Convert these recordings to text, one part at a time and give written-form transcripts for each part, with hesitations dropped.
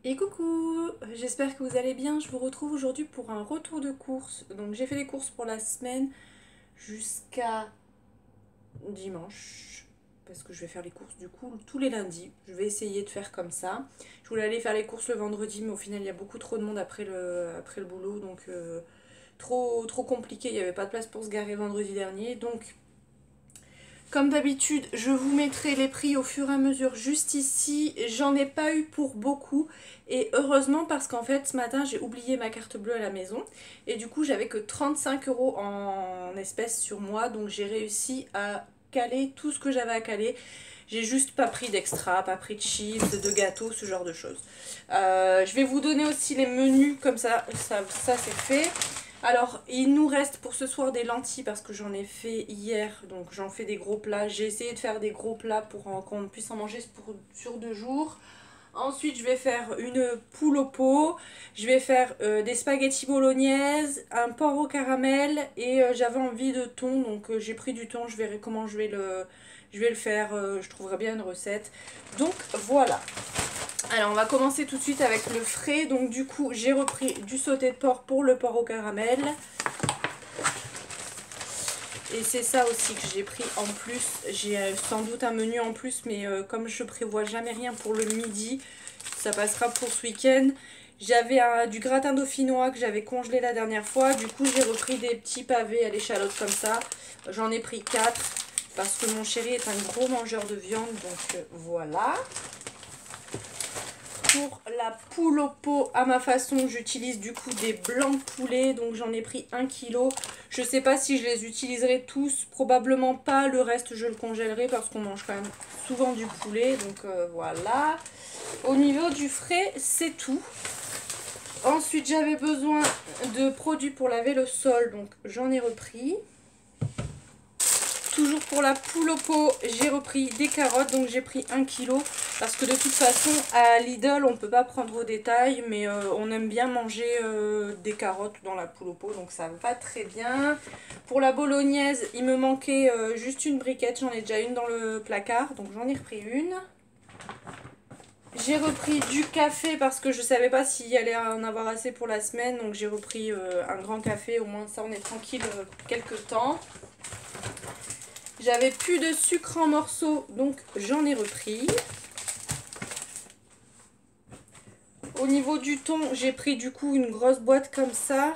Et coucou, j'espère que vous allez bien. Je vous retrouve aujourd'hui pour un retour de course. Donc j'ai fait les courses pour la semaine jusqu'à dimanche. Parce que je vais faire les courses du coup tous les lundis. Je vais essayer de faire comme ça. Je voulais aller faire les courses le vendredi, mais au final il y a beaucoup trop de monde après le boulot. Donc trop compliqué. Il n'y avait pas de place pour se garer vendredi dernier. Donc comme d'habitude, je vous mettrai les prix au fur et à mesure juste ici. J'en ai pas eu pour beaucoup. Et heureusement parce qu'en fait ce matin j'ai oublié ma carte bleue à la maison. Et du coup j'avais que 35 € en espèces sur moi. Donc j'ai réussi à caler tout ce que j'avais à caler. J'ai juste pas pris d'extra, pas pris de chips, de gâteaux, ce genre de choses. Je vais vous donner aussi les menus comme ça c'est fait. Alors, il nous reste pour ce soir des lentilles parce que j'en ai fait hier, donc j'en fais des gros plats. J'ai essayé de faire des gros plats pour qu'on puisse en manger sur 2 jours. Ensuite, je vais faire une poule au pot, je vais faire des spaghettis bolognaise, un porc au caramel et j'avais envie de thon, donc j'ai pris du thon, je verrai comment je vais le faire, je trouverai bien une recette. Donc voilà. Alors on va commencer tout de suite avec le frais. Donc du coup j'ai repris du sauté de porc pour le porc au caramel. Et c'est ça aussi que j'ai pris en plus. J'ai sans doute un menu en plus, mais comme je prévois jamais rien pour le midi, ça passera pour ce week-end. J'avais du gratin dauphinois que j'avais congelé la dernière fois. Du coup j'ai repris des petits pavés à l'échalote comme ça. J'en ai pris 4 parce que mon chéri est un gros mangeur de viande. Donc voilà. Pour la poule au pot à ma façon, j'utilise du coup des blancs de poulet, donc j'en ai pris 1 kg. Je sais pas si je les utiliserai tous, probablement pas. Le reste je le congèlerai parce qu'on mange quand même souvent du poulet, donc voilà. Au niveau du frais, c'est tout. Ensuite j'avais besoin de produits pour laver le sol, donc j'en ai repris. Toujours pour la poule au pot, j'ai repris des carottes, donc j'ai pris 1 kg. Parce que de toute façon, à Lidl, on ne peut pas prendre au détail, mais on aime bien manger des carottes dans la poule au pot, donc ça va très bien. Pour la bolognaise, il me manquait juste une briquette, j'en ai déjà une dans le placard, donc j'en ai repris une. J'ai repris du café parce que je savais pas s'il y allait en avoir assez pour la semaine, donc j'ai repris un grand café, au moins ça on est tranquille quelques temps. J'avais plus de sucre en morceaux, donc j'en ai repris. Au niveau du thon, j'ai pris du coup une grosse boîte comme ça.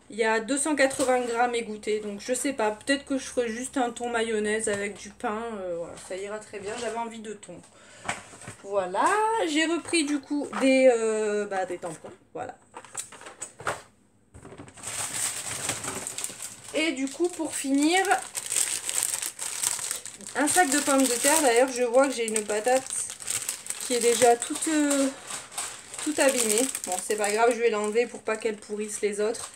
Il y a 280 grammes égouttés, donc je sais pas, peut-être que je ferai juste un thon mayonnaise avec du pain, voilà, ça ira très bien, j'avais envie de thon. Voilà, j'ai repris du coup des tampons, voilà. Et du coup pour finir, un sac de pommes de terre. D'ailleurs je vois que j'ai une patate qui est déjà tout abîmée. Bon c'est pas grave, je vais l'enlever pour pas qu'elle pourrisse les autres.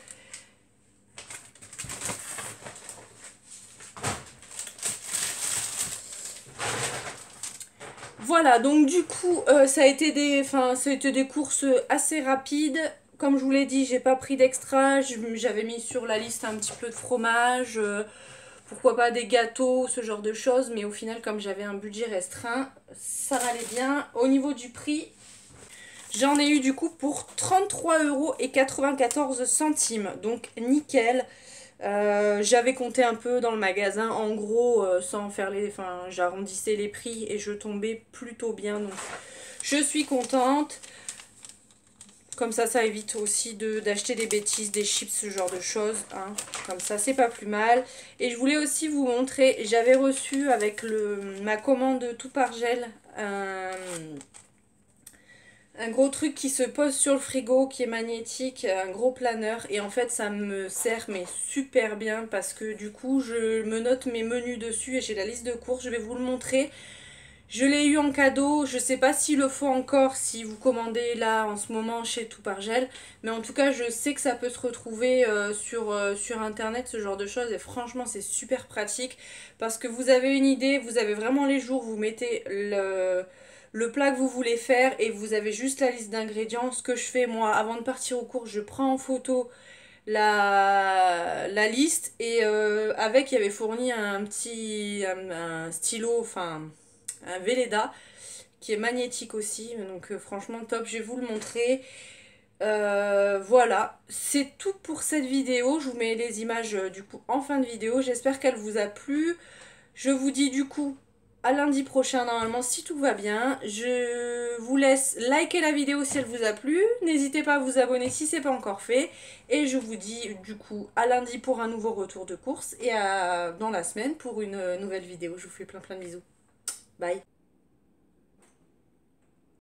Voilà, donc du coup, ça a été des courses assez rapides. Comme je vous l'ai dit, j'ai pas pris d'extra. J'avais mis sur la liste un petit peu de fromage, pourquoi pas des gâteaux, ce genre de choses. Mais au final, comme j'avais un budget restreint, ça allait bien. Au niveau du prix, j'en ai eu du coup pour 33,94 €. Donc nickel. J'avais compté un peu dans le magasin, en gros, sans faire j'arrondissais les prix et je tombais plutôt bien. Donc, je suis contente. Comme ça évite aussi d'acheter des bêtises, des chips, ce genre de choses. Hein. Comme ça, c'est pas plus mal. Et je voulais aussi vous montrer, j'avais reçu avec ma commande tout par gel un gros truc qui se pose sur le frigo, qui est magnétique, un gros planeur. Et en fait, ça me sert mais super bien parce que du coup, je me note mes menus dessus et j'ai la liste de courses. Je vais vous le montrer. Je l'ai eu en cadeau. Je sais pas s'il le faut encore si vous commandez là en ce moment chez Tout par Gel. Mais en tout cas, je sais que ça peut se retrouver sur internet, ce genre de choses. Et franchement, c'est super pratique parce que vous avez une idée, vous avez vraiment les jours, vous mettez le plat que vous voulez faire et vous avez juste la liste d'ingrédients. Ce que je fais moi avant de partir au cours, je prends en photo la liste et avec il y avait fourni un stylo, enfin un Velleda qui est magnétique aussi. Donc franchement top, je vais vous le montrer. Voilà, c'est tout pour cette vidéo. Je vous mets les images du coup en fin de vidéo. J'espère qu'elle vous a plu. Je vous dis du coup à lundi prochain normalement si tout va bien. Je vous laisse liker la vidéo si elle vous a plu. N'hésitez pas à vous abonner si c'est pas encore fait. Et je vous dis du coup à lundi pour un nouveau retour de course et dans la semaine pour une nouvelle vidéo. Je vous fais plein de bisous. Bye.